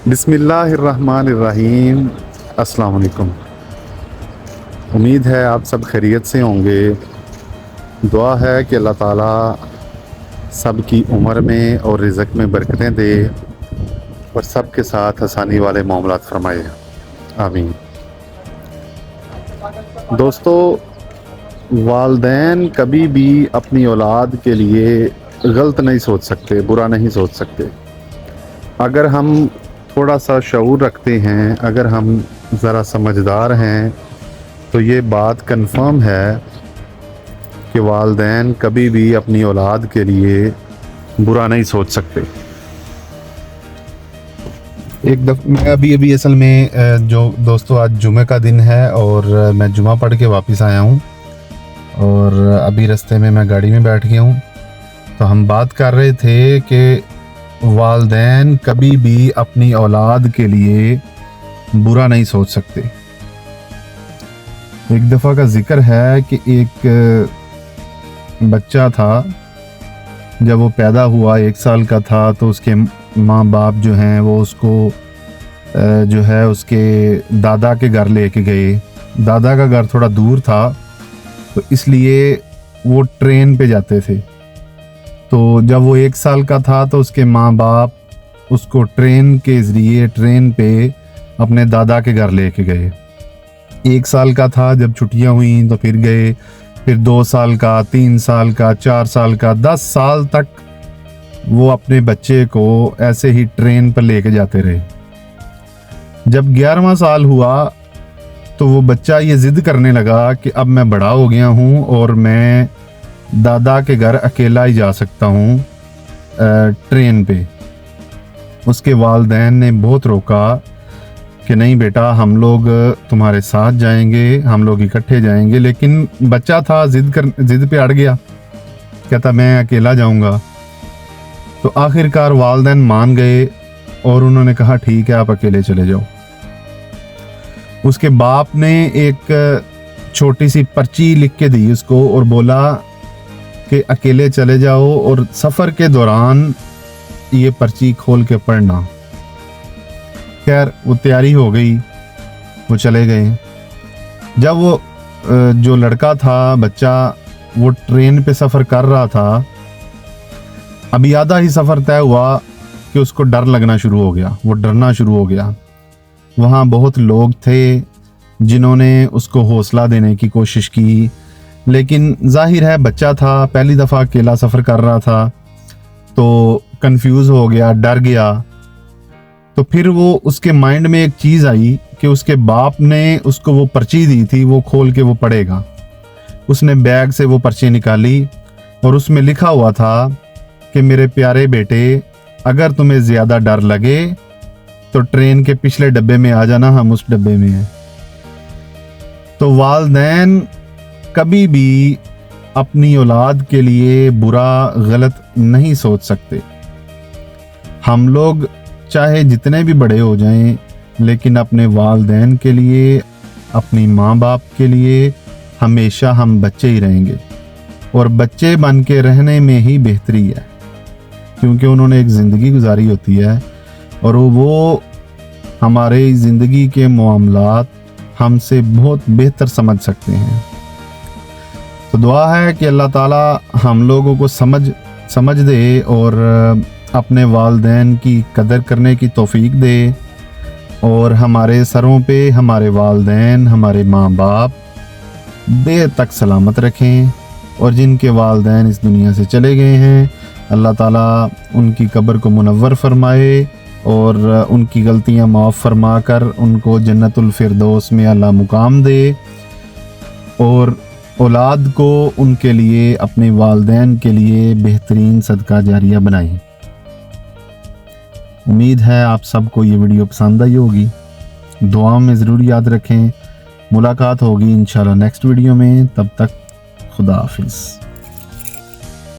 بسم اللہ الرحمن الرحیم۔ السلام علیکم۔ امید ہے آپ سب خیریت سے ہوں گے۔ دعا ہے کہ اللہ تعالیٰ سب کی عمر میں اور رزق میں برکتیں دے اور سب کے ساتھ آسانی والے معاملات فرمائے، آمین۔ دوستو، والدین کبھی بھی اپنی اولاد کے لیے غلط نہیں سوچ سکتے، برا نہیں سوچ سکتے۔ اگر ہم تھوڑا سا شعور رکھتے ہیں، اگر ہم ذرا سمجھدار ہیں، تو یہ بات کنفرم ہے کہ والدین کبھی بھی اپنی اولاد کے لیے برا نہیں سوچ سکتے۔ ایک دفعہ میں ابھی اصل میں جو دوستو آج جمعہ کا دن ہے اور میں جمعہ پڑھ کے واپس آیا ہوں اور ابھی رستے میں گاڑی میں بیٹھ گیا ہوں، تو ہم بات کر رہے تھے کہ والدین کبھی بھی اپنی اولاد کے لیے برا نہیں سوچ سکتے۔ ایک دفعہ کا ذکر ہے کہ ایک بچہ تھا، جب وہ پیدا ہوا 1 سال کا تھا تو اس کے ماں باپ جو ہیں وہ اس کو جو ہے اس کے دادا کے گھر لے کے گئے۔ دادا کا گھر تھوڑا دور تھا تو اس لیے وہ ٹرین پہ جاتے تھے۔ تو جب وہ 1 سال کا تھا تو اس کے ماں باپ اس کو ٹرین کے ذریعے ٹرین پہ اپنے دادا کے گھر لے کے گئے۔ 1 سال کا تھا، جب چھٹیاں ہوئیں تو پھر گئے، پھر 2 سال کا، 3 سال کا، 4 سال کا، 10 سال تک وہ اپنے بچے کو ایسے ہی ٹرین پر لے کے جاتے رہے۔ جب 11واں سال ہوا تو وہ بچہ یہ ضد کرنے لگا کہ اب میں بڑا ہو گیا ہوں اور میں دادا کے گھر اکیلا ہی جا سکتا ہوں ٹرین پہ۔ اس کے والدین نے بہت روکا کہ نہیں بیٹا، ہم لوگ تمہارے ساتھ جائیں گے، ہم لوگ اکٹھے جائیں گے، لیکن بچہ تھا، ضد پہ اڑ گیا، کہتا میں اکیلا جاؤں گا۔ تو آخرکار والدین مان گئے اور انہوں نے کہا ٹھیک ہے، آپ اکیلے چلے جاؤ۔ اس کے باپ نے ایک چھوٹی سی پرچی لکھ کے دی اس کو اور بولا کہ اکیلے چلے جاؤ اور سفر کے دوران یہ پرچی کھول کے پڑھنا۔ خیر وہ تیاری ہو گئی، وہ چلے گئے۔ جب وہ جو لڑکا تھا، بچہ، وہ ٹرین پہ سفر کر رہا تھا، ابھی آدھا ہی سفر طے ہوا کہ اس کو ڈر لگنا شروع ہو گیا، وہ ڈرنا شروع ہو گیا۔ وہاں بہت لوگ تھے جنہوں نے اس کو حوصلہ دینے کی کوشش کی، لیکن ظاہر ہے بچہ تھا، پہلی دفعہ اکیلا سفر کر رہا تھا تو کنفیوز ہو گیا، ڈر گیا۔ تو پھر وہ اس کے مائنڈ میں ایک چیز آئی کہ اس کے باپ نے اس کو وہ پرچی دی تھی، وہ کھول کے وہ پڑھے گا۔ اس نے بیگ سے وہ پرچی نکالی اور اس میں لکھا ہوا تھا کہ میرے پیارے بیٹے، اگر تمہیں زیادہ ڈر لگے تو ٹرین کے پچھلے ڈبے میں آ جانا، ہم اس ڈبے میں ہیں۔ تو والدین کبھی بھی اپنی اولاد کے لیے برا، غلط نہیں سوچ سکتے۔ ہم لوگ چاہے جتنے بھی بڑے ہو جائیں، لیکن اپنے والدین کے لیے، اپنی ماں باپ کے لیے ہمیشہ ہم بچے ہی رہیں گے، اور بچے بن کے رہنے میں ہی بہتری ہے، کیونکہ انہوں نے ایک زندگی گزاری ہوتی ہے اور وہ ہمارے زندگی کے معاملات ہم سے بہت بہتر سمجھ سکتے ہیں۔ تو دعا ہے کہ اللہ تعالیٰ ہم لوگوں کو سمجھ دے اور اپنے والدین کی قدر کرنے کی توفیق دے، اور ہمارے سروں پہ ہمارے والدین، ہمارے ماں باپ دیر تک سلامت رکھیں، اور جن کے والدین اس دنیا سے چلے گئے ہیں، اللہ تعالیٰ ان کی قبر کو منور فرمائے اور ان کی غلطیاں معاف فرما کر ان کو جنت الفردوس میں اللہ مقام دے، اور اولاد کو ان کے لیے، اپنے والدین کے لیے بہترین صدقہ جاریہ بنائیں۔ امید ہے آپ سب کو یہ ویڈیو پسند آئی ہوگی، دعا میں ضرور یاد رکھیں۔ ملاقات ہوگی انشاءاللہ نیکسٹ ویڈیو میں، تب تک خدا حافظ۔